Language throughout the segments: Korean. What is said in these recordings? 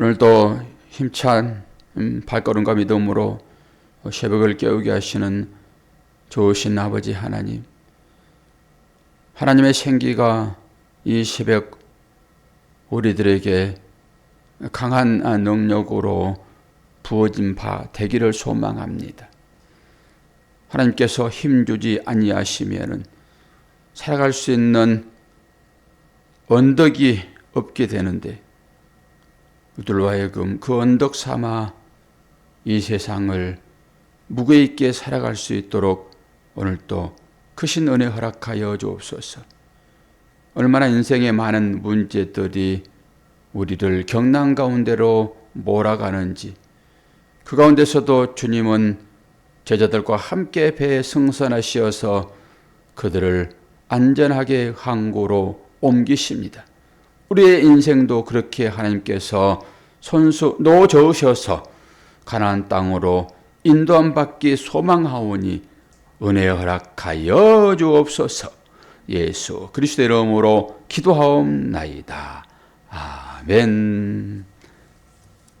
오늘도 힘찬 발걸음과 믿음으로 새벽을 깨우게 하시는 좋으신 아버지 하나님, 하나님의 생기가 이 새벽 우리들에게 강한 능력으로 부어진 바 되기를 소망합니다. 하나님께서 힘주지 아니하시면은 살아갈 수 있는 언덕이 없게 되는데, 우리들로 하여금 그 언덕 삼아 이 세상을 무게 있게 살아갈 수 있도록 오늘도 크신 은혜 허락하여 주옵소서. 얼마나 인생의 많은 문제들이 우리를 경난 가운데로 몰아가는지, 그 가운데서도 주님은 제자들과 함께 배에 승선하시어서 그들을 안전하게 항구로 옮기십니다. 우리의 인생도 그렇게 하나님께서 손수 놓으셔서 가나안 땅으로 인도함 받기 소망하오니 은혜 허락하여 주옵소서. 예수 그리스도의 이름으로 기도하옵나이다. 아멘.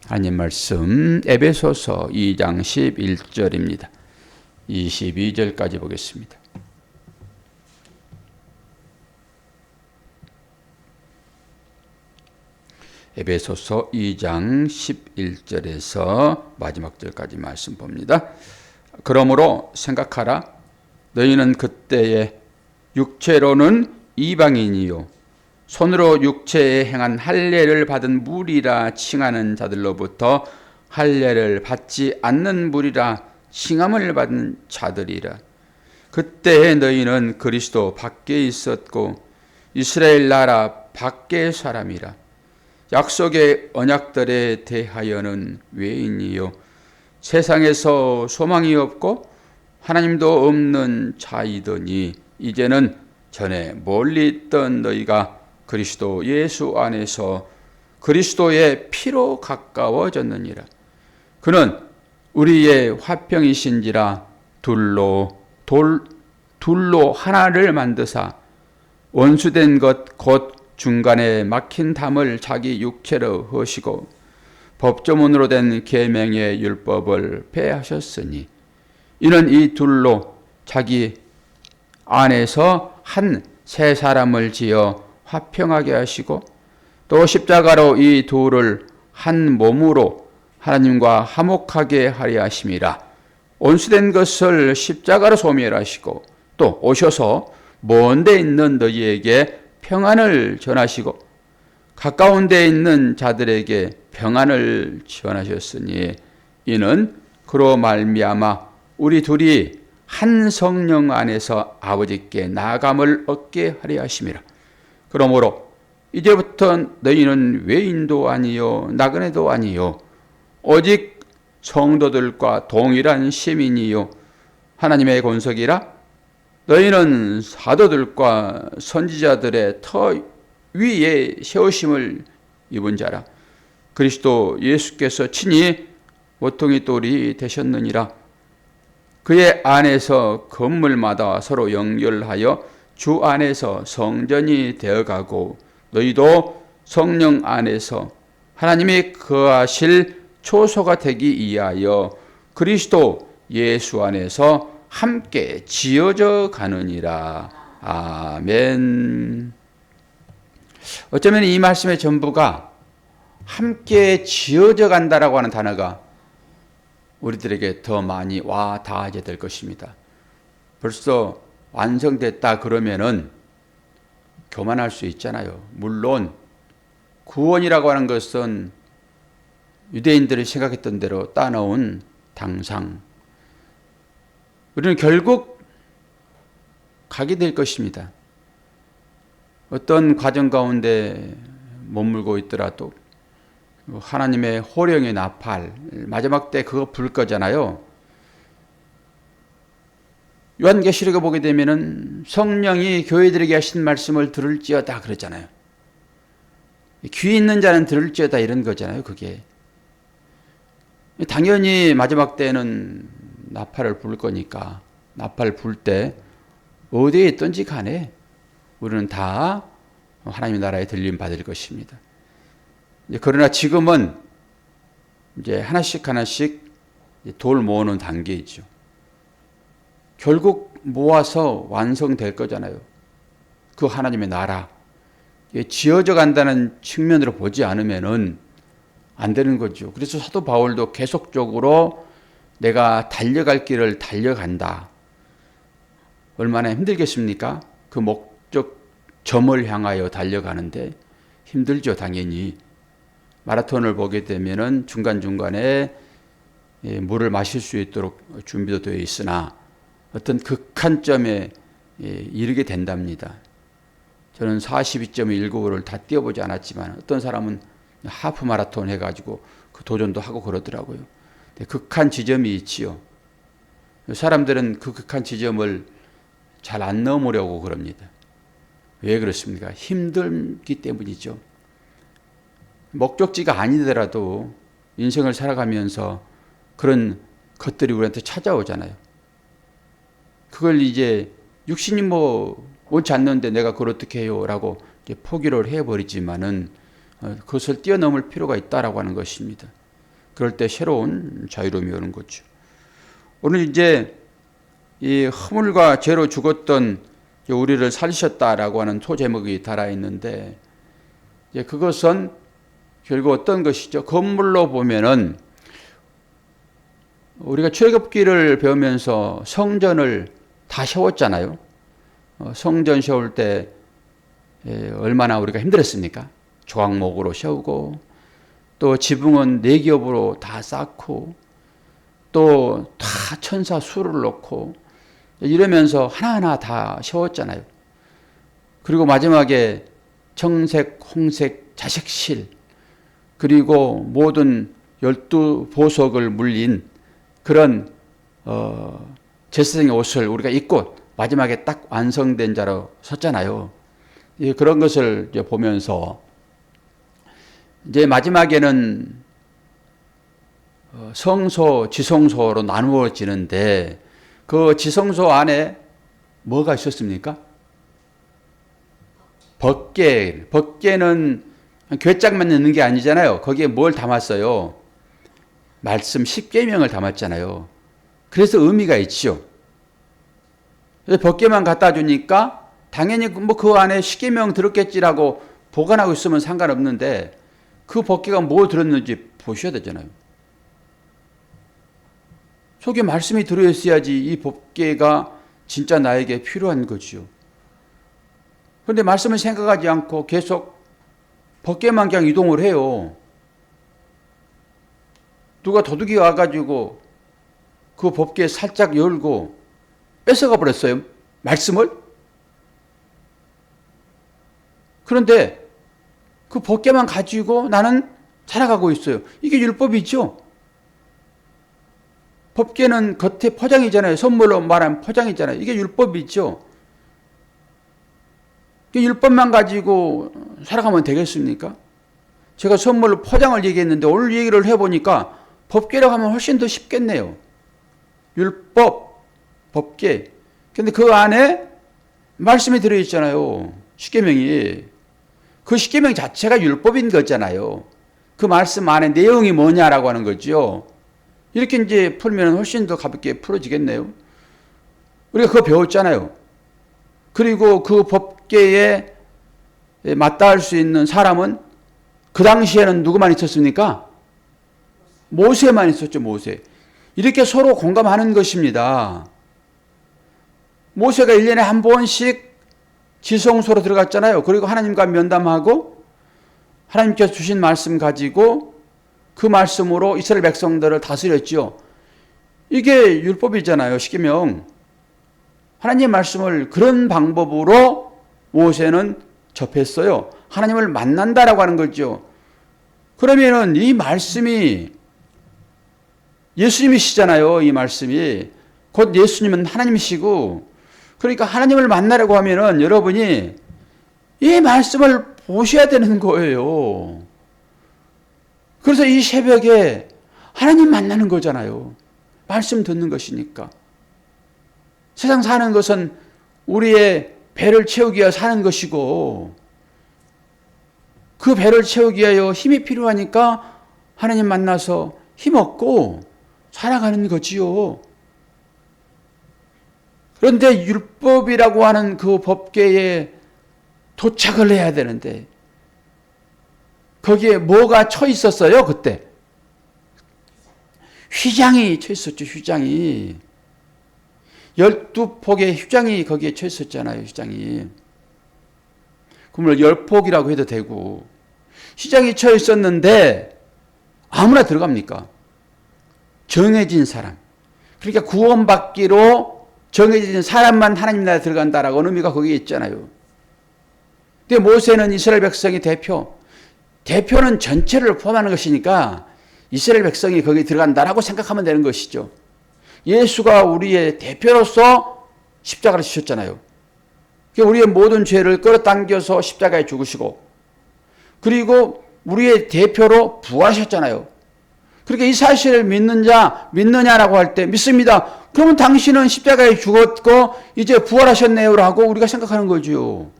하나님 말씀 에베소서 2장 11절입니다. 22절까지 보겠습니다. 에베소서 2장 11절에서 마지막 절까지 말씀 봅니다. 그러므로 생각하라. 너희는 그때에 육체로는 이방인이요 손으로 육체에 행한 할례를 받은 무리라 칭하는 자들로부터 할례를 받지 않는 무리라 칭함을 받은 자들이라. 그때에 너희는 그리스도 밖에 있었고 이스라엘 나라 밖의 사람이라. 약속의 언약들에 대하여는 외인이요 세상에서 소망이 없고 하나님도 없는 자이더니 이제는 전에 멀리 있던 너희가 그리스도 예수 안에서 그리스도의 피로 가까워졌느니라. 그는 우리의 화평이신지라 둘로 하나를 만드사 원수된 것 곧 중간에 막힌 담을 자기 육체로 허시고 법조문으로 된 계명의 율법을 폐하셨으니 이는 이 둘로 자기 안에서 한 새 사람을 지어 화평하게 하시고 또 십자가로 이 둘을 한 몸으로 하나님과 화목하게 하려 하심이라. 온수된 것을 십자가로 소멸하시고 또 오셔서 먼 데 있는 너희에게 평안을 전하시고 가까운 데 있는 자들에게 평안을 전하셨으니 이는 그로 말미암아 우리 둘이 한 성령 안에서 아버지께 나아감을 얻게 하려 하심이라. 그러므로 이제부터 너희는 외인도 아니요 나그네도 아니요 오직 성도들과 동일한 시민이요 하나님의 권석이라. 너희는 사도들과 선지자들의 터 위에 세우심을 입은 자라. 그리스도 예수께서 친히 모퉁이 돌이 되셨느니라. 그의 안에서 건물마다 서로 연결하여 주 안에서 성전이 되어가고 너희도 성령 안에서 하나님이 거하실 초소가 되기 위하여 그리스도 예수 안에서 함께 지어져 가느니라. 아멘. 어쩌면 이 말씀의 전부가 함께 지어져 간다라고 하는 단어가 우리들에게 더 많이 와 닿아야 될 것입니다. 벌써 완성됐다 그러면은 교만할 수 있잖아요. 물론 구원이라고 하는 것은 유대인들이 생각했던 대로 따놓은 당상, 우리는 결국 가게 될 것입니다. 어떤 과정 가운데 머물고 있더라도 하나님의 호령의 나팔, 마지막 때 그거 불 거잖아요. 요한계시록에 보게 되면은 성령이 교회들에게 하신 말씀을 들을지어다 그러잖아요. 귀 있는 자는 들을지어다 이런 거잖아요. 그게 당연히 마지막 때는 나팔을 불 거니까 나팔 불 때 어디에 있든지 간에 우리는 다 하나님의 나라에 들림 받을 것입니다. 그러나 지금은 이제 하나씩 하나씩 돌 모으는 단계이죠. 결국 모아서 완성될 거잖아요. 그 하나님의 나라. 지어져 간다는 측면으로 보지 않으면은 안 되는 거죠. 그래서 사도 바울도 계속적으로 내가 달려갈 길을 달려간다. 얼마나 힘들겠습니까? 그 목적점을 향하여 달려가는데 힘들죠, 당연히. 마라톤을 보게 되면은 중간중간에 물을 마실 수 있도록 준비도 되어 있으나 어떤 극한점에 이르게 된답니다. 저는 42.195를 다 뛰어보지 않았지만 어떤 사람은 하프 마라톤 해가지고 그 도전도 하고 그러더라고요. 극한 지점이 있지요. 사람들은 그 극한 지점을 잘 안 넘으려고 그럽니다. 왜 그렇습니까? 힘들기 때문이죠. 목적지가 아니더라도 인생을 살아가면서 그런 것들이 우리한테 찾아오잖아요. 그걸 이제 육신이 원치 않는데 내가 그걸 어떻게 해요? 라고 포기를 해버리지만은 그것을 뛰어넘을 필요가 있다라고 하는 것입니다. 그럴 때 새로운 자유로움이 오는 거죠. 오늘 이제 이 허물과 죄로 죽었던 우리를 살리셨다라고 하는 소제목이 달아 있는데 이제 그것은 결국 어떤 것이죠? 건물로 보면은 우리가 출애굽기를 배우면서 성전을 다 세웠잖아요. 성전 세울 때 얼마나 우리가 힘들었습니까? 조각목으로 세우고 또 지붕은 4겹으로 다 쌓고 또 다 천사 수를 놓고 이러면서 하나하나 다 세웠잖아요. 그리고 마지막에 정색, 홍색, 자색실 그리고 모든 12보석을 물린 그런 제사장의 옷을 우리가 입고 마지막에 딱 완성된 자로 섰잖아요. 그런 것을 이제 보면서 이제 마지막에는 성소, 지성소로 나누어지는데 그 지성소 안에 뭐가 있었습니까? 법궤. 법궤는 괴짝만 있는 게 아니잖아요. 거기에 뭘 담았어요? 말씀 10계명을 담았잖아요. 그래서 의미가 있죠. 법궤만 갖다 주니까 당연히 그 안에 10계명 들었겠지라고 보관하고 있으면 상관없는데 그 법궤가 뭐 들었는지 보셔야 되잖아요. 속에 말씀이 들어있어야지 이 법궤가 진짜 나에게 필요한 거지요. 그런데 말씀을 생각하지 않고 계속 법궤만 그냥 이동을 해요. 누가 도둑이 와가지고 그 법궤 살짝 열고 뺏어가 버렸어요. 말씀을. 그런데 그 법궤만 가지고 나는 살아가고 있어요. 이게 율법이죠. 법궤는 겉에 포장이잖아요. 선물로 말하면 포장이잖아요. 이게 율법이죠. 율법만 가지고 살아가면 되겠습니까? 제가 선물로 포장을 얘기했는데 오늘 얘기를 해보니까 법궤라고 하면 훨씬 더 쉽겠네요. 율법, 법궤. 근데 그 안에 말씀이 들어있잖아요. 십계명이. 그 십계명 자체가 율법인 거잖아요. 그 말씀 안에 내용이 뭐냐라고 하는 거죠. 이렇게 이제 풀면 훨씬 더 가볍게 풀어지겠네요. 우리가 그거 배웠잖아요. 그리고 그 법궤에 맞닿을 수 있는 사람은 그 당시에는 누구만 있었습니까? 모세만 있었죠, 모세. 이렇게 서로 공감하는 것입니다. 모세가 1년에 한 번씩 지성소로 들어갔잖아요. 그리고 하나님과 면담하고 하나님께서 주신 말씀 가지고 그 말씀으로 이스라엘 백성들을 다스렸죠. 이게 율법이잖아요. 십계명. 하나님의 말씀을 그런 방법으로 모세는 접했어요. 하나님을 만난다라고 하는 거죠. 그러면은 이 말씀이 예수님이시잖아요. 이 말씀이. 곧 예수님은 하나님이시고, 그러니까 하나님을 만나려고 하면은 여러분이 이 말씀을 보셔야 되는 거예요. 그래서 이 새벽에 하나님 만나는 거잖아요. 말씀 듣는 것이니까. 세상 사는 것은 우리의 배를 채우기 위해 사는 것이고, 그 배를 채우기 위하여 힘이 필요하니까 하나님 만나서 힘없고 살아가는 거지요. 그런데 율법이라고 하는 그 법궤에 도착을 해야 되는데 거기에 뭐가 쳐 있었어요? 그때 휘장이 쳐 있었죠. 휘장이 12폭의 휘장이 거기에 쳐 있었잖아요. 휘장이 그러면 10폭이라고 해도 되고 휘장이 쳐 있었는데 아무나 들어갑니까? 정해진 사람, 그러니까 구원받기로 정해진 사람만 하나님 나라에 들어간다라고 의미가 거기에 있잖아요. 근데 모세는 이스라엘 백성의 대표는 전체를 포함하는 것이니까 이스라엘 백성이 거기에 들어간다라고 생각하면 되는 것이죠. 예수가 우리의 대표로서 십자가를 지셨잖아요. 우리의 모든 죄를 끌어당겨서 십자가에 죽으시고 그리고 우리의 대표로 부활하셨잖아요. 그러니까 이 사실을 믿느냐라고 할 때 믿습니다. 그러면 당신은 십자가에 죽었고 이제 부활하셨네요라고 우리가 생각하는 거지요.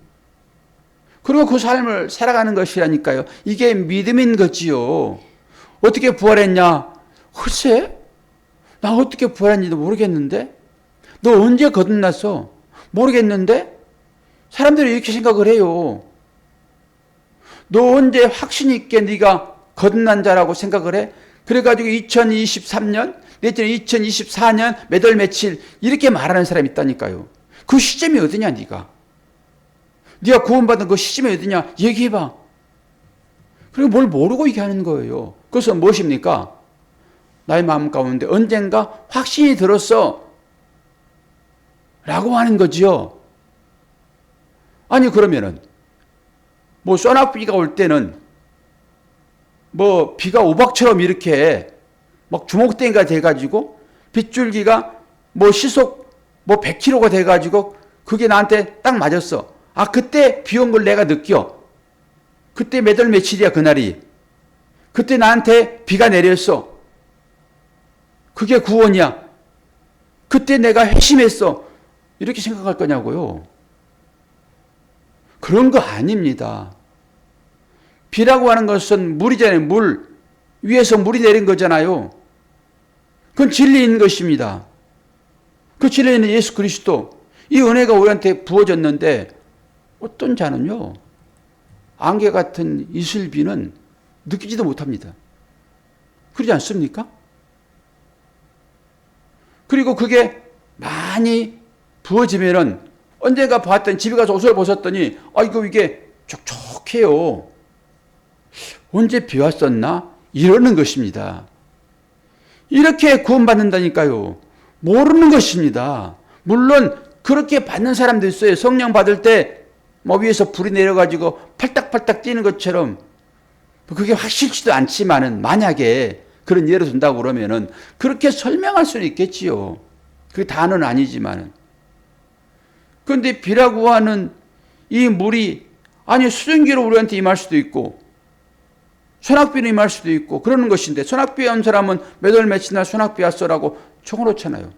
그리고 그 삶을 살아가는 것이라니까요. 이게 믿음인 거지요. 어떻게 부활했냐? 글쎄, 나 어떻게 부활했는지도 모르겠는데? 너 언제 거듭났어? 모르겠는데? 사람들이 이렇게 생각을 해요. 너 언제 확신 있게 네가 거듭난 자라고 생각을 해? 그래가지고 2023년, 내지는 2024년 몇 월 며칠 이렇게 말하는 사람이 있다니까요. 그 시점이 어디냐 네가? 네가 구원받은 그 시점이 어디냐? 얘기해봐. 그리고 뭘 모르고 얘기하는 거예요. 그것은 무엇입니까? 나의 마음 가운데 언젠가 확신이 들었어 라고 하는 거지요. 아니 그러면은 뭐 소낙비가 올 때는 뭐 비가 우박처럼 이렇게 막 주먹대기가 돼가지고 빗줄기가 뭐 시속 뭐 100km가 돼가지고 그게 나한테 딱 맞았어. 아 그때 비 온 걸 내가 느껴. 그때 몇 월 며칠이야 그날이. 그때 나한테 비가 내렸어. 그게 구원이야. 그때 내가 회심했어. 이렇게 생각할 거냐고요. 그런 거 아닙니다. 비라고 하는 것은 물이잖아요. 물. 위에서 물이 내린 거잖아요. 그건 진리인 것입니다. 그 진리는 예수 그리스도. 이 은혜가 우리한테 부어졌는데 어떤 자는요. 안개 같은 이슬비는 느끼지도 못합니다. 그러지 않습니까? 그리고 그게 많이 부어지면은 언젠가 봤더니 집에 가서 옷을 벗었더니 아이고 이게 촉촉해요. 언제 비 왔었나? 이러는 것입니다. 이렇게 구원받는다니까요. 모르는 것입니다. 물론 그렇게 받는 사람도 있어요. 성령 받을 때 뭐 위에서 불이 내려가지고 팔딱팔딱 뛰는 것처럼 그게 확실치도 않지만은 만약에 그런 예를 든다고 그러면은 그렇게 설명할 수는 있겠지요. 그게 다는 아니지만은. 그런데 비라고 하는 이 물이 아니 수증기로 우리한테 임할 수도 있고 소낙비로 임할 수도 있고 그러는 것인데 소낙비 온 사람은 몇 월 며칠 날 소낙비 왔어라고 적어놓잖아요.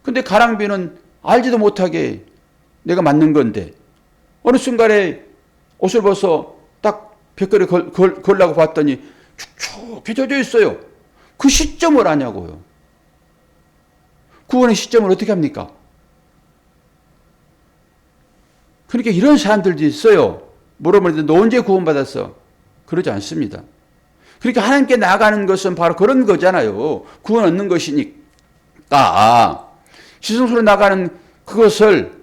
근데 가랑비는 알지도 못하게 내가 맞는 건데 어느 순간에 옷을 벗어 딱 벽걸이 걸라고 봤더니 축축히 젖어 있어요. 그 시점을 아냐고요. 구원의 시점을 어떻게 합니까? 그러니까 이런 사람들도 있어요. 물어보는데 너 언제 구원받았어? 그러지 않습니다. 그러니까 하나님께 나아가는 것은 바로 그런 거잖아요. 구원 얻는 것이니까. 지성소로 나가는 그것을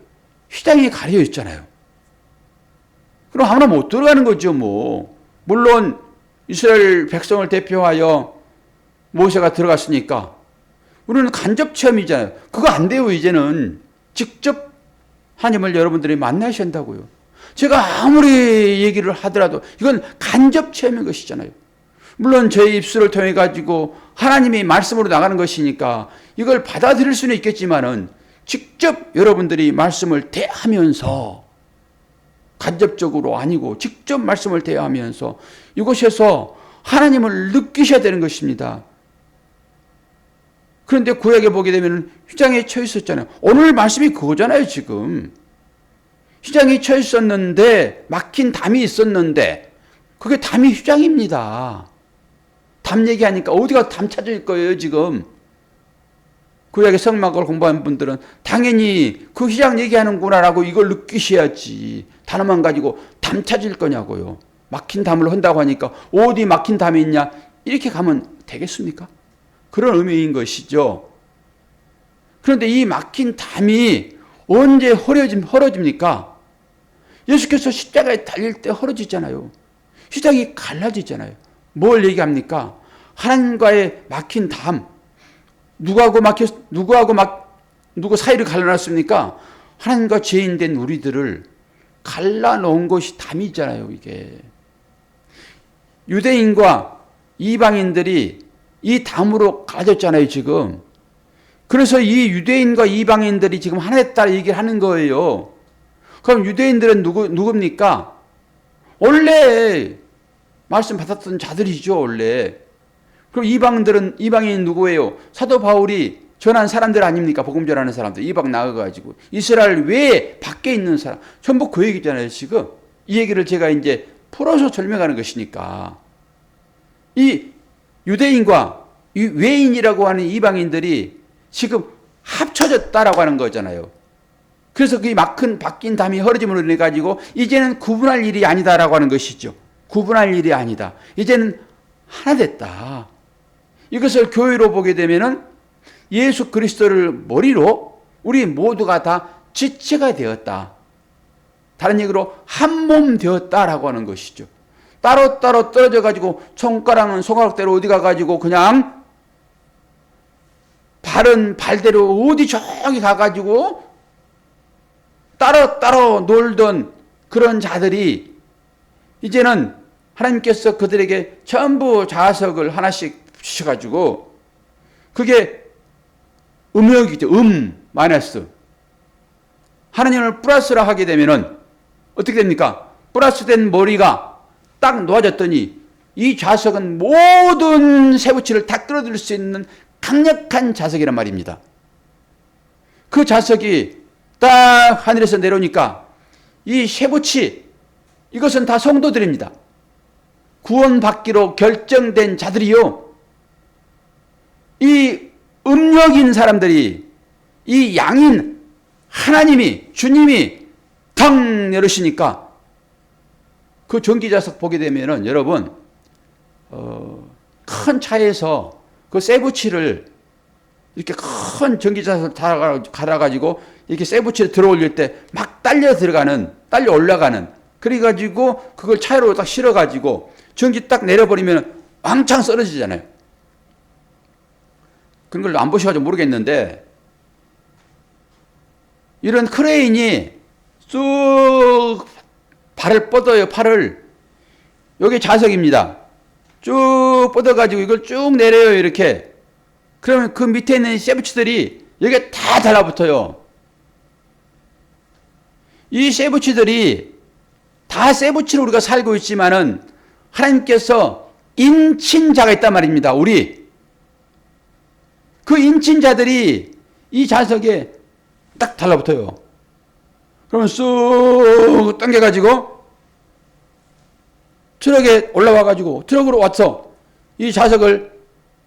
휘장이 가려 있잖아요. 그럼 아무나 못 들어가는 거죠, 뭐. 물론 이스라엘 백성을 대표하여 모세가 들어갔으니까 우리는 간접 체험이잖아요. 그거 안 돼요, 이제는. 직접 하나님을 여러분들이 만나셔야 한다고요. 제가 아무리 얘기를 하더라도 이건 간접 체험인 것이잖아요. 물론 저의 입술을 통해 가지고 하나님이 말씀으로 나가는 것이니까 이걸 받아들일 수는 있겠지만은 직접 여러분들이 말씀을 대하면서 간접적으로 아니고 직접 말씀을 대하면서 이곳에서 하나님을 느끼셔야 되는 것입니다. 그런데 구약에 보게 되면 휘장에 처해 있었잖아요. 오늘 말씀이 그거잖아요, 지금. 휘장이 처해 있었는데 막힌 담이 있었는데 그게 담이 휘장입니다. 담 얘기하니까 어디가 담 찾을 거예요, 지금. 구약의 성막을 공부한 분들은 당연히 그 휘장 얘기하는구나라고 이걸 느끼셔야지. 단어만 가지고 담 찾을 거냐고요. 막힌 담을 한다고 하니까 어디 막힌 담이 있냐? 이렇게 가면 되겠습니까? 그런 의미인 것이죠. 그런데 이 막힌 담이 언제 헐어집니까? 예수께서 십자가에 달릴 때 헐어지잖아요. 휘장이 갈라지잖아요. 뭘 얘기합니까? 하나님과의 막힌 담. 누구 사이를 갈라놨습니까? 하나님과 죄인된 우리들을 갈라놓은 것이 담이잖아요, 이게. 유대인과 이방인들이 이 담으로 갈라졌잖아요, 지금. 그래서 이 유대인과 이방인들이 지금 하나에 따라 얘기를 하는 거예요. 그럼 유대인들은 누굽니까? 원래 말씀 받았던 자들이죠, 원래. 그럼 이방인은 누구예요? 사도 바울이 전한 사람들 아닙니까? 복음 전하는 사람들. 이방 나가가지고. 이스라엘 외에 밖에 있는 사람. 전부 그 얘기잖아요, 지금. 이 얘기를 제가 이제 풀어서 설명하는 것이니까. 이 유대인과 이 외인이라고 하는 이방인들이 지금 합쳐졌다라고 하는 거잖아요. 그래서 그 바뀐 담이 헐어짐으로 인해 가지고 이제는 구분할 일이 아니다라고 하는 것이죠. 구분할 일이 아니다. 이제는 하나 됐다. 이것을 교회로 보게 되면은 예수 그리스도를 머리로 우리 모두가 다 지체가 되었다. 다른 얘기로 한 몸 되었다라고 하는 것이죠. 따로따로 떨어져 가지고 손가락은 손가락대로 어디 가 가지고 그냥 발은 발대로 어디 저기 가 가지고 따로 놀던 그런 자들이 이제는 하나님께서 그들에게 전부 자석을 하나씩 주셔가지고 그게 음역이죠. 마이너스. 하나님을 플러스라 하게 되면은 어떻게 됩니까? 플러스 된 머리가 딱 놓아졌더니 이 자석은 모든 세부치를 다 끌어들일 수 있는 강력한 자석이란 말입니다. 그 자석이 딱 하늘에서 내려오니까 이 세부치 이것은 다 성도들입니다. 구원받기로 결정된 자들이요. 이 음력인 사람들이 이 양인 주님이 탕 열으시니까 그 전기자석 보게 되면은 여러분 큰 차에서 그 세부치를 이렇게 큰 전기자석을 갈아가지고 이렇게 세부치를 들어 올릴 때 막 딸려 올라가는 그래가지고 그걸 차로 딱 실어가지고 전기 딱 내려버리면 왕창 쓰러지잖아요. 그런 걸 안 보셔가지고 모르겠는데 이런 크레인이 쭉 발을 뻗어요. 팔을. 여기 자석입니다. 쭉 뻗어가지고 이걸 쭉 내려요. 이렇게. 그러면 그 밑에 있는 세부치들이 여기에 다 달라붙어요. 이 세부치들이 다 세부치로 우리가 살고 있지만은 하나님께서 인친자가 있단 말입니다. 그 인친자들이 이 자석에 딱 달라붙어요. 그러면 쑥 당겨가지고 트럭에 올라와가지고 트럭으로 와서 이 자석을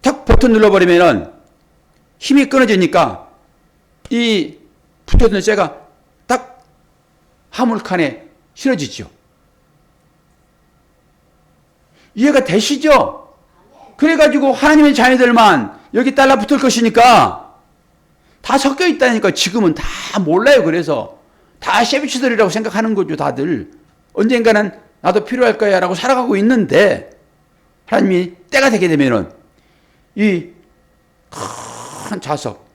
탁 버튼 눌러버리면은 힘이 끊어지니까 이 붙어있는 쇠가 딱 화물칸에 실어지죠. 이해가 되시죠? 그래가지고 하나님의 자녀들만 여기 달라붙을 것이니까 다 섞여 있다니까. 지금은 다 몰라요. 그래서 다 세비치들이라고 생각하는 거죠. 다들 언젠가는 나도 필요할 거야 라고 살아가고 있는데 하나님이 때가 되게 되면은 이 큰 자석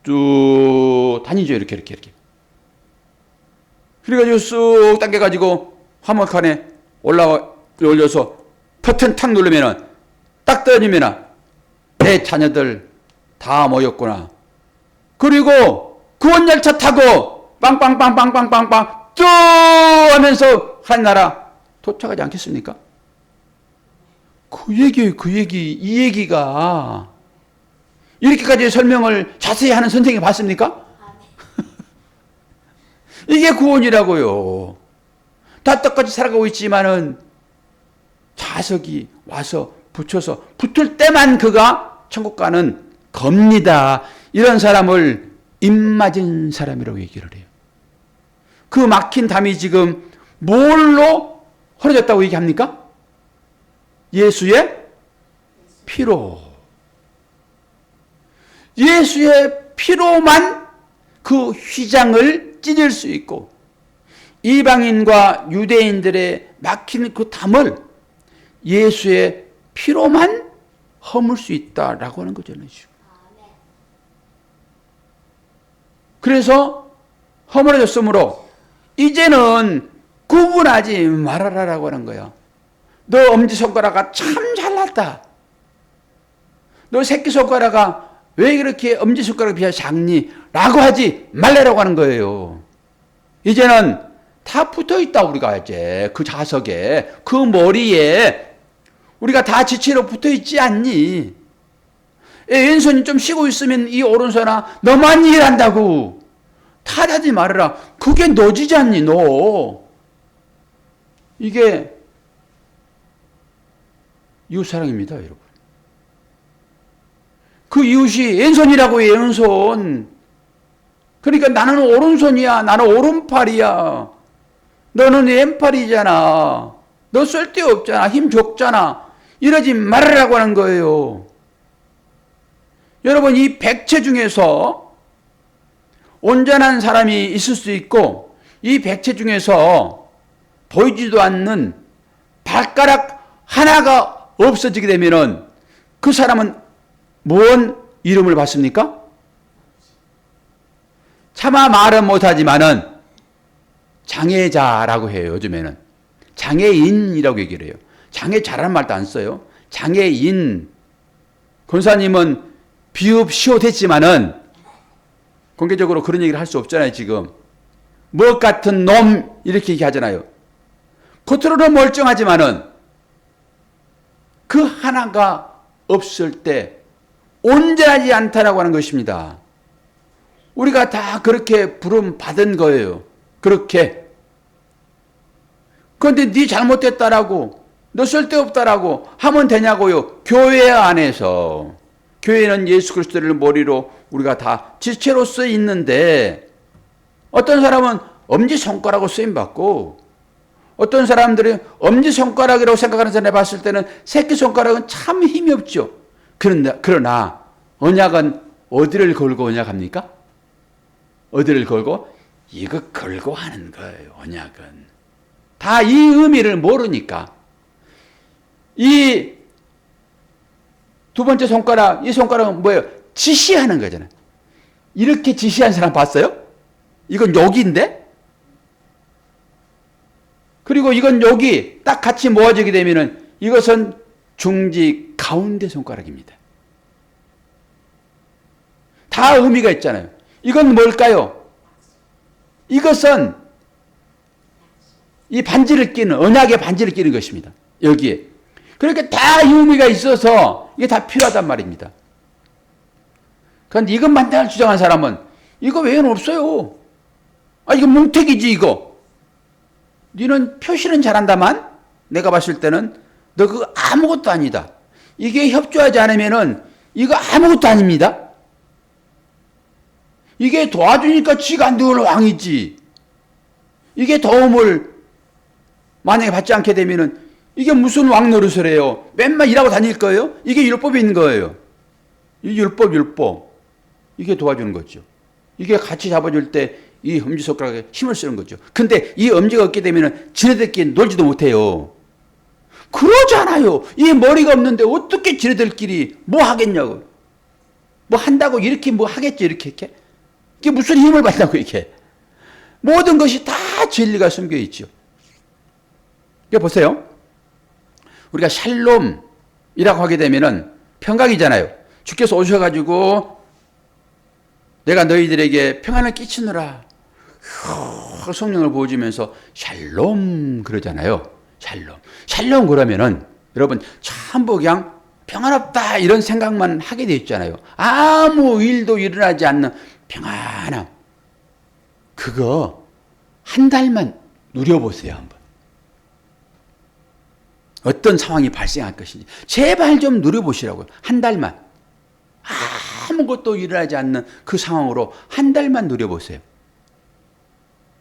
쭉 다니죠. 이렇게 그래가지고 쑥 당겨가지고 화물칸에 올려서 버튼 탁 누르면은 딱 떨어지면은 내 자녀들 다 모였구나. 그리고 구원열차 타고 빵빵빵빵빵빵빵 쭉 하면서 한 나라 도착하지 않겠습니까? 그 얘기예요. 이 얘기가 이렇게까지 설명을 자세히 하는 선생님이 봤습니까? 이게 구원이라고요. 다 똑같이 살아가고 있지만은 자석이 와서 붙여서 붙을 때만 그가 천국 가는 겁니다. 이런 사람을 입 맞은 사람이라고 얘기를 해요. 그 막힌 담이 지금 뭘로 헐어졌다고 얘기합니까? 예수의 피로. 예수의 피로만 그 휘장을 찢을 수 있고 이방인과 유대인들의 막힌 그 담을 예수의 피로만 허물 수 있다라고 하는 거잖아요. 그래서 허물어졌으므로 이제는 구분하지 말아라라고 하는 거야. 너 엄지손가락아 참 잘났다. 너 새끼손가락아 왜 그렇게 엄지손가락에 비해 작니? 라고 하지 말라라고 하는 거예요. 이제는 다 붙어있다. 우리가 이제 그 자석에 그 머리에 우리가 다 지체로 붙어있지 않니? 왼손이 좀 쉬고 있으면 이 오른손아 너만 일한다고 탓하지 말아라. 그게 너지지 않니 너. 이게 이웃사랑입니다 여러분. 그 이웃이 왼손이라고 해요. 왼손. 그러니까 나는 오른손이야. 나는 오른팔이야. 너는 왼팔이잖아. 너 쓸데없잖아. 힘 줬잖아. 이러지 말으라고 하는 거예요. 여러분 이 백체 중에서 온전한 사람이 있을 수 있고 이 백체 중에서 보이지도 않는 발가락 하나가 없어지게 되면은 그 사람은 무슨 이름을 받습니까? 차마 말은 못하지만은 장애자라고 해요. 요즘에는 장애인이라고 얘기를 해요. 장애자라는 말도 안 써요. 장애인. 권사님은 비읍 시옷 했지만은 공개적으로 그런 얘기를 할 수 없잖아요. 지금 무엇 같은 놈 이렇게 얘기하잖아요. 겉으로는 멀쩡하지만은 그 하나가 없을 때 온전하지 않다라고 하는 것입니다. 우리가 다 그렇게 부름 받은 거예요. 그렇게. 그런데 네 잘못됐다라고 너 쓸데없다라고 하면 되냐고요. 교회 안에서. 교회는 예수 그리스도를 머리로 우리가 다 지체로서 있는데 어떤 사람은 엄지손가락으로 쓰임받고 어떤 사람들이 엄지손가락이라고 생각하는 사람을 봤을 때는 새끼손가락은 참 힘이 없죠. 그러나 언약은 어디를 걸고 언약합니까? 어디를 걸고? 이거 걸고 하는 거예요. 언약은. 다 이 의미를 모르니까. 이 두 번째 손가락, 이 손가락은 뭐예요? 지시하는 거잖아요. 이렇게 지시한 사람 봤어요? 이건 여기인데? 그리고 이건 여기 딱 같이 모아지게 되면은 이것은 중지 가운데 손가락입니다. 다 의미가 있잖아요. 이건 뭘까요? 이것은 이 반지를 끼는, 언약의 반지를 끼는 것입니다. 여기에. 그러니까 다 의미가 있어서 이게 다 필요하단 말입니다. 그런데 이것만 다 주장한 사람은 이거 외에는 없어요. 아, 이거 뭉태기지, 이거. 너는 표시는 잘한다만 내가 봤을 때는 너 그거 아무것도 아니다. 이게 협조하지 않으면은 이거 아무것도 아닙니다. 이게 도와주니까 지가 늘 왕이지. 이게 도움을 만약에 받지 않게 되면은 이게 무슨 왕 노릇을 해요? 맨날 일하고 다닐 거예요? 이게 율법인 거예요. 이 율법. 이게 도와주는 거죠. 이게 같이 잡아줄 때 이 엄지손가락에 힘을 쓰는 거죠. 근데 이 엄지가 없게 되면은 지네들끼리 놀지도 못해요. 그러잖아요. 이 머리가 없는데 어떻게 지네들끼리 뭐 하겠냐고. 뭐 한다고 이렇게 뭐 하겠지, 이렇게. 이게 무슨 힘을 받냐고, 이게. 모든 것이 다 진리가 숨겨 있죠. 이거 보세요. 우리가 샬롬이라고 하게 되면은 평강이잖아요. 주께서 오셔가지고 내가 너희들에게 평안을 끼치느라 성령을 보여주면서 샬롬 그러잖아요. 샬롬 그러면은 여러분 전부 그냥 평안없다 이런 생각만 하게 돼 있잖아요. 아무 일도 일어나지 않는 평안함. 그거 한 달만 누려보세요. 한번. 어떤 상황이 발생할 것인지 제발 좀 누려보시라고요. 한 달만. 아무것도 일어나지 않는 그 상황으로 한 달만 누려보세요.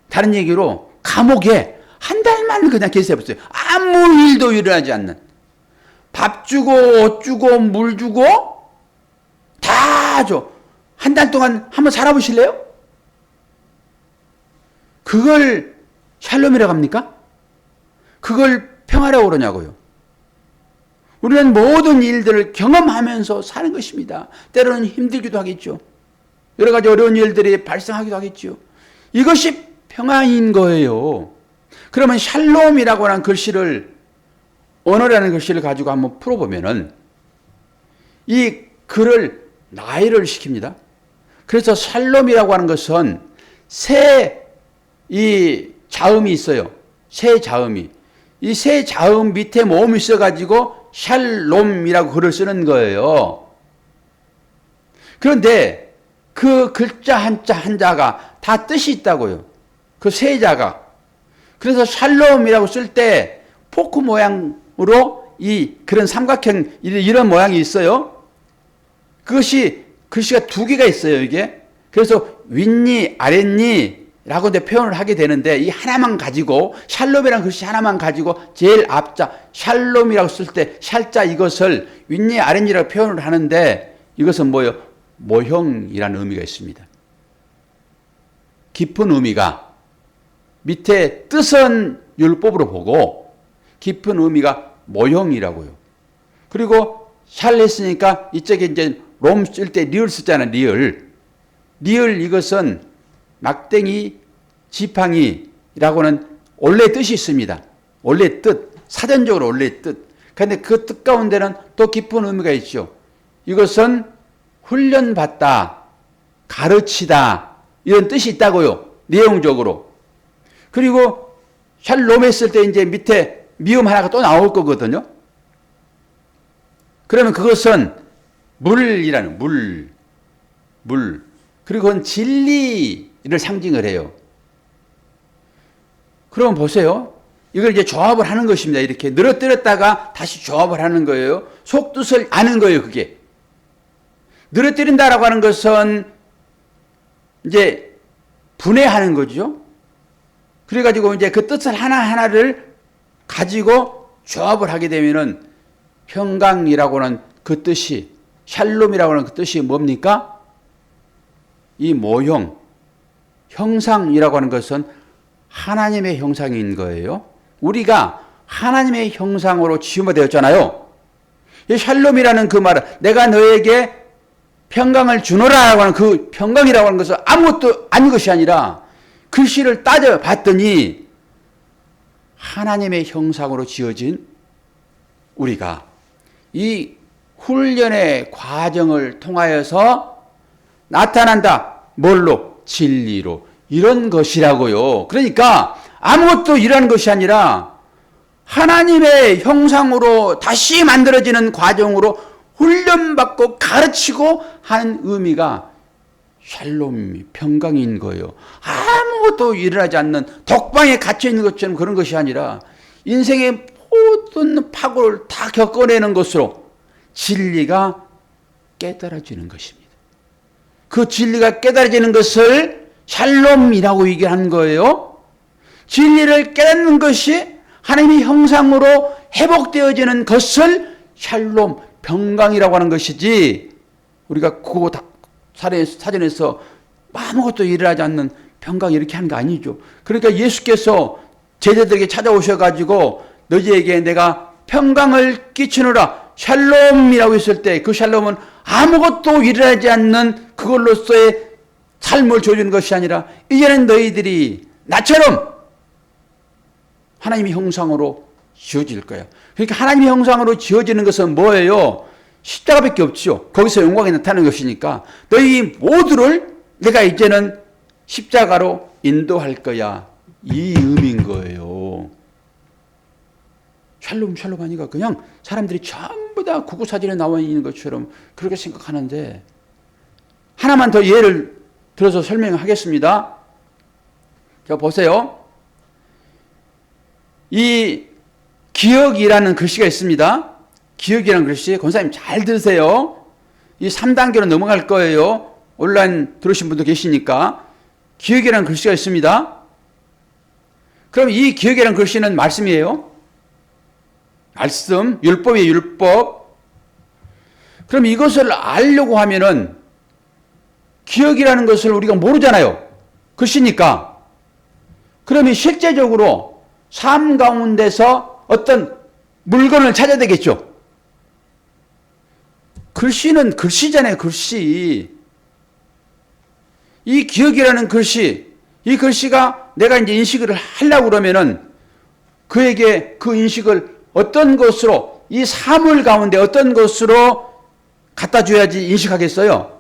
다른 얘기로 감옥에 한 달만 그냥 계세요보세요. 아무 일도 일어나지 않는. 밥 주고 옷 주고 물 주고 다 줘. 한 달 동안 한번 살아보실래요? 그걸 샬롬이라고 합니까? 그걸 평화라고 그러냐고요. 우리는 모든 일들을 경험하면서 사는 것입니다. 때로는 힘들기도 하겠죠. 여러 가지 어려운 일들이 발생하기도 하겠죠. 이것이 평화인 거예요. 그러면 샬롬이라고 하는 글씨를, 언어라는 글씨를 가지고 한번 풀어보면은 이 글을 나열을 시킵니다. 그래서 샬롬이라고 하는 것은 이 자음이 있어요. 세 자음이. 이 세 자음 밑에 모음이 있어가지고 샬롬이라고 글을 쓰는 거예요. 그런데 그 글자 한자가 다 뜻이 있다고요. 그 세 자가. 그래서 샬롬이라고 쓸 때 포크 모양으로 그런 삼각형 이런 모양이 있어요. 그것이 글씨가 두 개가 있어요, 이게. 그래서 윗니, 아랫니 라고 표현을 하게 되는데 이 하나만 가지고 샬롬이라는 글씨 하나만 가지고 제일 앞자 샬롬이라고 쓸 때 샬자 이것을 윗니 아랫니라고 표현을 하는데 이것은 뭐예요? 모형이라는 의미가 있습니다. 깊은 의미가 밑에 뜻은 율법으로 보고 깊은 의미가 모형이라고요. 그리고 샬 했으니까 이쪽에 이제 롬 쓸 때 리을 쓰잖아요. 리을 이것은 막댕이, 지팡이라고는 원래 뜻이 있습니다. 원래 뜻, 사전적으로 원래 뜻. 그런데 그 뜻 가운데는 또 깊은 의미가 있죠. 이것은 훈련받다, 가르치다 이런 뜻이 있다고요. 내용적으로. 그리고 샬롬 했을 때 이제 밑에 미음 하나가 또 나올 거거든요. 그러면 그것은 물이라는 물. 그리고 그건 진리를 상징을 해요. 그럼 보세요. 이걸 이제 조합을 하는 것입니다. 이렇게 늘어뜨렸다가 다시 조합을 하는 거예요. 속뜻을 아는 거예요, 그게. 늘어뜨린다라고 하는 것은 이제 분해하는 거죠. 그래가지고 이제 그 뜻을 하나하나를 가지고 조합을 하게 되면은 평강이라고 하는 그 뜻이, 샬롬이라고 하는 그 뜻이 뭡니까? 이 모형, 형상이라고 하는 것은 하나님의 형상인 거예요. 우리가 하나님의 형상으로 지음되었잖아요. 이 샬롬이라는 그 말은 내가 너에게 평강을 주노라라고 하는 그 평강이라고 하는 것은 아무것도 아닌 것이 아니라 글씨를 따져봤더니 하나님의 형상으로 지어진 우리가 이 훈련의 과정을 통하여서 나타난다. 뭘로? 진리로. 이런 것이라고요. 그러니까 아무것도 이런 것이 아니라 하나님의 형상으로 다시 만들어지는 과정으로 훈련받고 가르치고 하는 의미가 샬롬, 평강인 거예요. 아무것도 일어나지 않는 독방에 갇혀있는 것처럼 그런 것이 아니라 인생의 모든 파고를 다 겪어내는 것으로 진리가 깨달아지는 것입니다. 그 진리가 깨달아지는 것을 샬롬이라고 얘기하는 거예요. 진리를 깨닫는 것이 하나님의 형상으로 회복되어지는 것을 샬롬, 평강이라고 하는 것이지, 우리가 그거 다 사전에서 아무것도 일어나지 않는 평강 이렇게 하는 거 아니죠. 그러니까 예수께서 제자들에게 찾아오셔가지고 너희에게 내가 평강을 끼치노라 샬롬이라고 했을 때 그 샬롬은 아무것도 일어나지 않는 그걸로서의 삶을 줘주는 것이 아니라 이제는 너희들이 나처럼 하나님의 형상으로 지어질 거야. 그러니까 하나님의 형상으로 지어지는 것은 뭐예요? 십자가밖에 없죠. 거기서 영광이 나타나는 것이니까 너희 모두를 내가 이제는 십자가로 인도할 거야. 이 의미인 거예요. 샬롬 하니까 그냥 사람들이 전부 다 구구사진에 나와 있는 것처럼 그렇게 생각하는데, 하나만 더 예를 들어서 설명하겠습니다. 자, 보세요. 이 기억이라는 글씨가 있습니다. 기억이라는 글씨, 권사님 잘 들으세요. 이 3단계로 넘어갈 거예요. 온라인 들으신 분도 계시니까. 기억이라는 글씨가 있습니다. 그럼 이 기억이라는 글씨는 말씀이에요. 말씀, 율법이에요, 율법. 그럼 이것을 알려고 하면은 기억이라는 것을 우리가 모르잖아요. 글씨니까. 그러면 실제적으로 삶 가운데서 어떤 물건을 찾아야 되겠죠. 글씨는 글씨잖아요, 글씨. 이 기억이라는 글씨, 이 글씨가 내가 이제 인식을 하려고 그러면은 그에게 그 인식을 어떤 것으로, 이 사물 가운데 어떤 것으로 갖다 줘야지 인식하겠어요?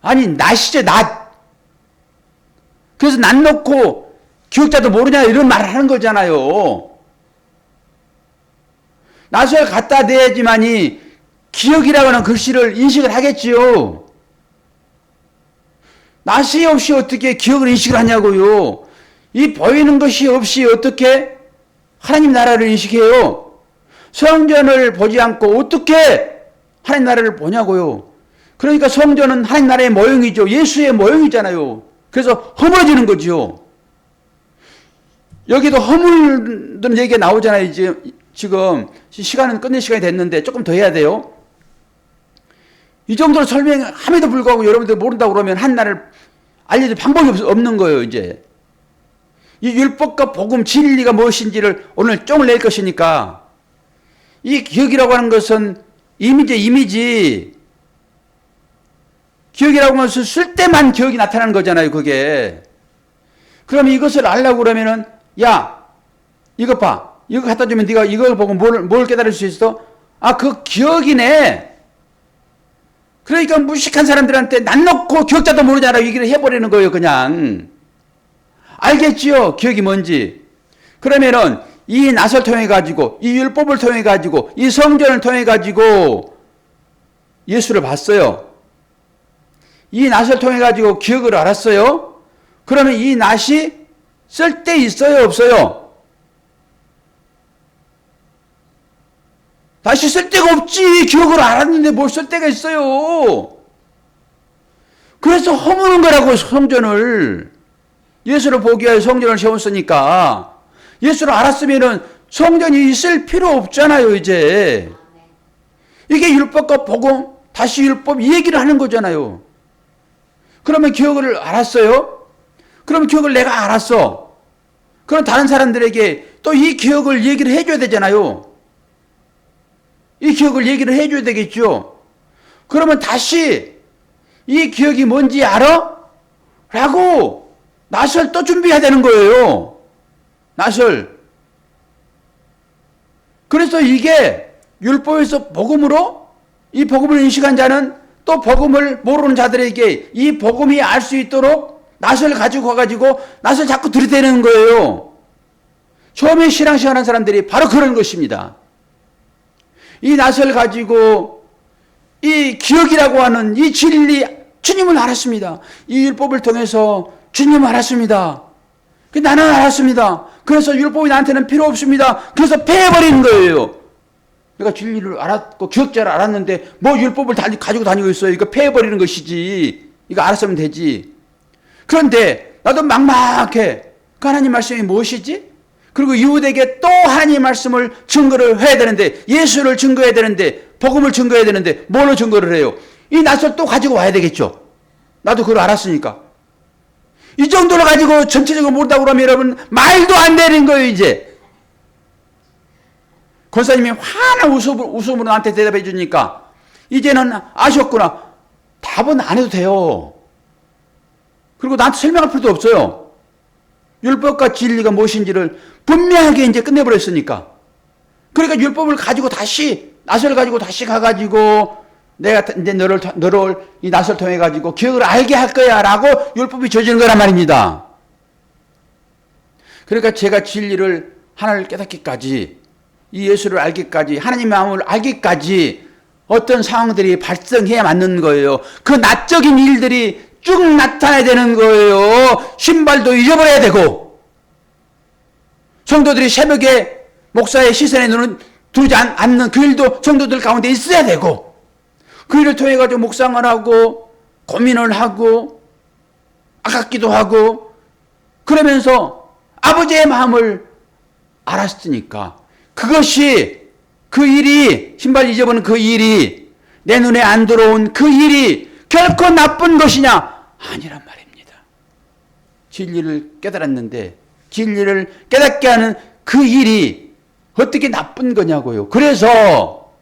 아니, 낫이죠, 낫. 그래서 낫 놓고 기억자도 모르냐 이런 말을 하는 거잖아요. 낫을 갖다 대야지만이 기억이라고 하는 글씨를 인식을 하겠지요. 낫이 없이 어떻게 기억을 인식을 하냐고요. 이 보이는 것이 없이 어떻게 하나님 나라를 인식해요? 성전을 보지 않고 어떻게 하나님 나라를 보냐고요. 그러니까 성전은 하나님 나라의 모형이죠. 예수의 모형이잖아요. 그래서 허물어지는 거죠. 여기도 허물든 얘기가 나오잖아요. 지금 시간은 끝낼 시간이 됐는데 조금 더 해야 돼요. 이 정도로 설명함에도 불구하고 여러분들 모른다고 그러면 한 나라를 알려줄 방법이 없는 거예요. 이제 이 율법과 복음 진리가 무엇인지를 오늘 쫑을 낼 것이니까 이 기억이라고 하는 것은 이미지. 기억이라고 하는 것은 쓸 때만 기억이 나타나는 거잖아요. 그게. 그럼 이것을 알려고 그러면은 야 이것 봐. 이거 갖다 주면 네가 이걸 보고 뭘 깨달을 수 있어? 아, 그 기억이네. 그러니까 무식한 사람들한테 난 놓고 기억자도 모르잖아. 얘기를 해버리는 거예요. 그냥. 알겠지요? 기억이 뭔지. 그러면은 이 낫을 통해 가지고, 이 율법을 통해 가지고, 이 성전을 통해 가지고 예수를 봤어요. 이 낫을 통해 가지고 기억을 알았어요. 그러면 이 낫이 쓸데 있어요, 없어요? 다시 쓸데가 없지. 기억을 알았는데 뭘 쓸데가 있어요. 그래서 허무는 거라고. 성전을 예수를 보기 위해 성전을 세웠으니까. 예수를 알았으면은 성전이 있을 필요 없잖아요. 이제 이게 율법과 복음, 다시 율법 이 얘기를 하는 거잖아요. 그러면 기억을 알았어요? 그러면 기억을 내가 알았어. 그럼 다른 사람들에게 또 이 기억을 얘기를 해줘야 되잖아요. 이 기억을 얘기를 해줘야 되겠죠. 그러면 다시 이 기억이 뭔지 알아? 라고 낫을 또 준비해야 되는 거예요. 낫을. 그래서 이게 율법에서 복음으로 이 복음을 인식한 자는 또 복음을 모르는 자들에게 이 복음이 알 수 있도록 낫을 가지고 와가지고 낫을 자꾸 들이대는 거예요. 처음에 신앙생활한 사람들이 바로 그런 것입니다. 이 낫을 가지고 이 기억이라고 하는 이 진리, 주님을 알았습니다. 이 율법을 통해서 주님을 알았습니다. 나는 알았습니다. 그래서 율법이 나한테는 필요 없습니다. 그래서 패해버리는 거예요. 내가 진리를 알았고 기억자를 알았는데 뭐 율법을 가지고 다니고 있어요. 이거 패해버리는 것이지. 이거 알았으면 되지. 그런데 나도 막막해. 그 하나님 말씀이 무엇이지? 그리고 이웃에게 또 하나님 말씀을 증거를 해야 되는데, 예수를 증거해야 되는데, 복음을 증거해야 되는데 뭘로 증거를 해요? 이 낫을 또 가지고 와야 되겠죠. 나도 그걸 알았으니까. 이 정도로 가지고 전체적으로 모른다고 그러면 여러분 말도 안 되는 거예요. 이제 권사님이 환한 웃음으로 나한테 대답해 주니까 이제는 아셨구나. 답은 안 해도 돼요. 그리고 나한테 설명할 필요도 없어요. 율법과 진리가 무엇인지를 분명하게 이제 끝내버렸으니까. 그러니까 율법을 가지고 다시, 낫을 가지고 다시 가가지고 내가 이제 너를 이 낫을 통해 가지고 기억을 알게 할 거야 라고 율법이 주어지는 거란 말입니다. 그러니까 제가 진리를 하나를 깨닫기까지, 이 예수를 알기까지, 하나님의 마음을 알기까지 어떤 상황들이 발생해야 맞는 거예요. 그 낫적인 일들이 쭉 나타나야 되는 거예요. 신발도 잊어버려야 되고, 성도들이 새벽에 목사의 시선에 눈을 두지 않는 그 일도 성도들 가운데 있어야 되고, 그 일을 통해 가지고 묵상을 하고 고민을 하고 아깝기도 하고 그러면서 아버지의 마음을 알았으니까, 그것이, 그 일이, 신발 잊어버린 그 일이, 내 눈에 안 들어온 그 일이 결코 나쁜 것이냐? 아니란 말입니다. 진리를 깨달았는데 진리를 깨닫게 하는 그 일이 어떻게 나쁜 거냐고요. 그래서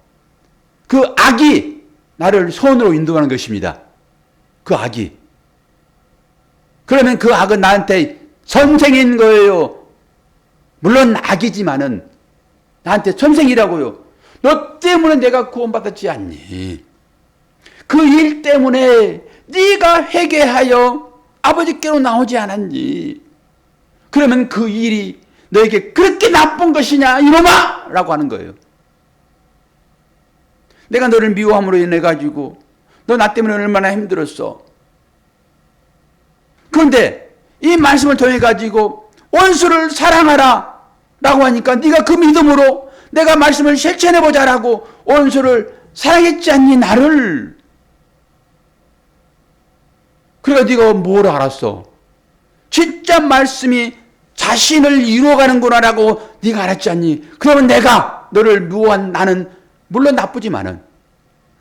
그 악이 나를 선으로 인도하는 것입니다. 그 악이. 그러면 그 악은 나한테 선생인 거예요. 물론 악이지만은 나한테 선생이라고요. 너 때문에 내가 구원받았지 않니? 그 일 때문에 네가 회개하여 아버지께로 나오지 않았니? 그러면 그 일이 너에게 그렇게 나쁜 것이냐 이놈아! 라고 하는 거예요. 내가 너를 미워함으로 인해 가지고 너 나 때문에 얼마나 힘들었어. 그런데 이 말씀을 통해 가지고 원수를 사랑하라 라고 하니까 네가 그 믿음으로 내가 말씀을 실천해보자 라고 원수를 사랑했지 않니 나를. 그러니까 네가 뭘 알았어? 진짜 말씀이 자신을 이루어가는구나 라고 네가 알았지 않니? 그러면 내가 너를 미워한 나는 물론 나쁘지만은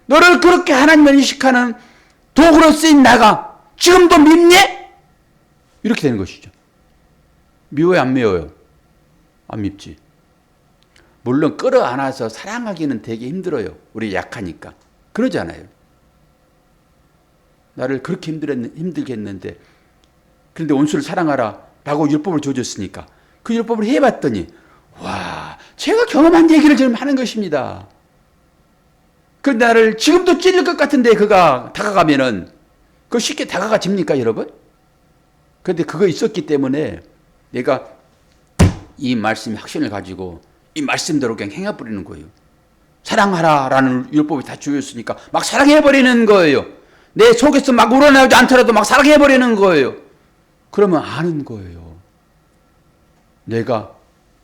너를 그렇게 하나님을 인식하는 도구로 쓰인 나가 지금도 밉니? 이렇게 되는 것이죠. 미워요 안 미워요? 안 밉지. 물론 끌어안아서 사랑하기는 되게 힘들어요. 우리 약하니까. 그러잖아요. 나를 그렇게 힘들게 했는데, 그런데 원수를 사랑하라 라고 율법을 줘줬으니까 그 율법을 해봤더니 와, 제가 경험한 얘기를 지금 하는 것입니다. 그 나를 지금도 찔릴 것 같은데 그가 다가가면은 그 쉽게 다가가집니까 여러분? 그런데 그거 있었기 때문에 내가 이 말씀의 확신을 가지고 이 말씀대로 그냥 행해버리는 거예요. 사랑하라라는 율법이 다 주였으니까 막 사랑해버리는 거예요. 내 속에서 막 우러나오지 않더라도 막 사랑해버리는 거예요. 그러면 아는 거예요. 내가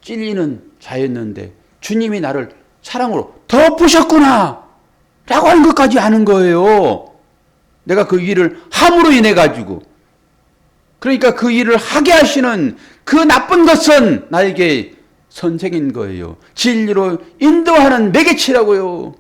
찔리는 자였는데 주님이 나를 사랑으로 덮으셨구나 라고 하는 것까지 아는 거예요. 내가 그 일을 함으로 인해 가지고, 그러니까 그 일을 하게 하시는 그 나쁜 것은 나에게 선생인 거예요. 진리로 인도하는 매개체라고요.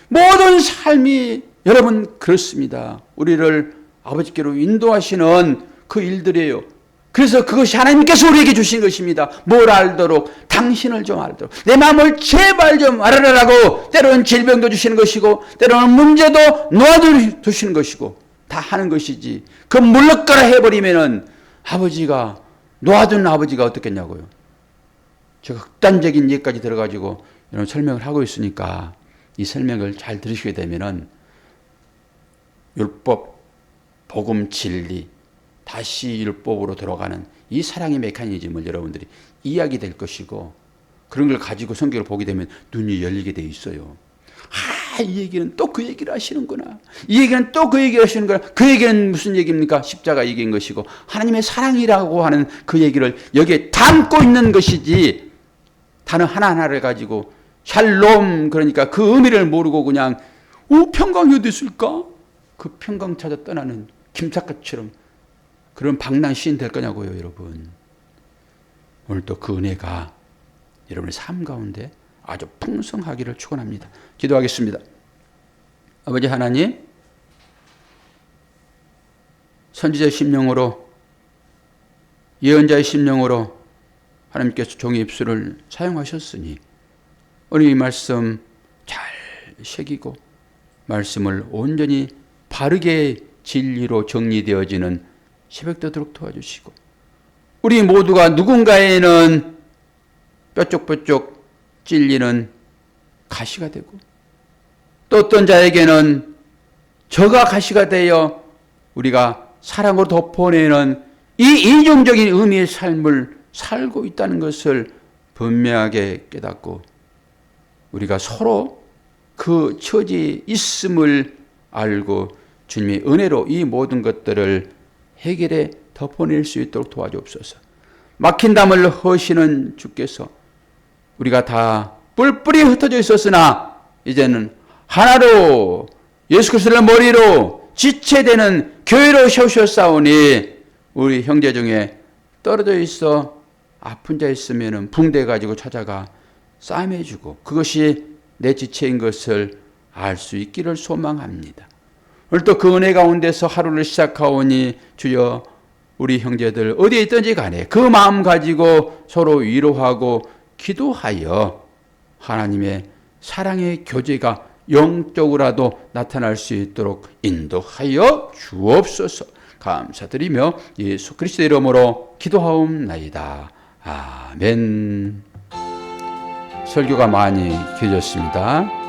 모든 삶이 여러분 그렇습니다. 우리를 아버지께로 인도하시는 그 일들이에요. 그래서 그것이 하나님께서 우리에게 주신 것입니다. 뭘 알도록? 당신을 좀 알도록. 내 마음을 제발 좀 알아라라고 때로는 질병도 주시는 것이고 때로는 문제도 놓아두시는 것이고 다 하는 것이지. 그 물러가라 해버리면은 아버지가, 놓아둔 아버지가 어떻겠냐고요. 제가 극단적인 예까지 들어가지고 이런 설명을 하고 있으니까 이 설명을 잘 들으시게 되면은 율법, 복음, 진리, 다시 율법으로 들어가는 이 사랑의 메커니즘을 여러분들이 이해하게 될 것이고, 그런 걸 가지고 성경을 보게 되면 눈이 열리게 돼 있어요. 아, 이 얘기는 또 그 얘기를 하시는구나. 이 얘기는 또 그 얘기를 하시는구나. 그 얘기는 무슨 얘기입니까? 십자가 얘기인 것이고 하나님의 사랑이라고 하는 그 얘기를 여기에 담고 있는 것이지, 단어 하나하나를 가지고 샬롬, 그러니까 그 의미를 모르고 그냥 평강이 어디 있을까? 그 평강 찾아 떠나는 김삿갓처럼 그런 방랑 시인 될 거냐고요, 여러분. 오늘도 그 은혜가 여러분의 삶 가운데 아주 풍성하기를 축원합니다. 기도하겠습니다. 아버지 하나님, 선지자의 심령으로, 예언자의 심령으로 하나님께서 종의 입술을 사용하셨으니 우리 이 말씀 잘 새기고 말씀을 온전히 바르게 진리로 정리되어지는 새벽 되도록 도와주시고, 우리 모두가 누군가에는 뾰족뾰족 찔리는 가시가 되고 또 어떤 자에게는 저가 가시가 되어 우리가 사랑으로 덮어내는 이 이중적인 의미의 삶을 살고 있다는 것을 분명하게 깨닫고 우리가 서로 그 처지에 있음을 알고 주님의 은혜로 이 모든 것들을 해결해 덮어낼 수 있도록 도와주옵소서. 막힌 담을 허시는 주께서 우리가 다 뿔뿔이 흩어져 있었으나 이제는 하나로 예수 그리스도를 머리로 지체되는 교회로 세우셨사오니 우리 형제 중에 떨어져 있어 아픈 자 있으면 붕대 가지고 찾아가 싸매주고 그것이 내 지체인 것을 알 수 있기를 소망합니다. 오늘 또 그 은혜 가운데서 하루를 시작하오니 주여 우리 형제들 어디에 있든지 간에 그 마음 가지고 서로 위로하고 기도하여 하나님의 사랑의 교제가 영적으로라도 나타날 수 있도록 인도하여 주옵소서. 감사드리며 예수 그리스도의 이름으로 기도하옵나이다. 아멘. 설교가 많이 길어졌습니다.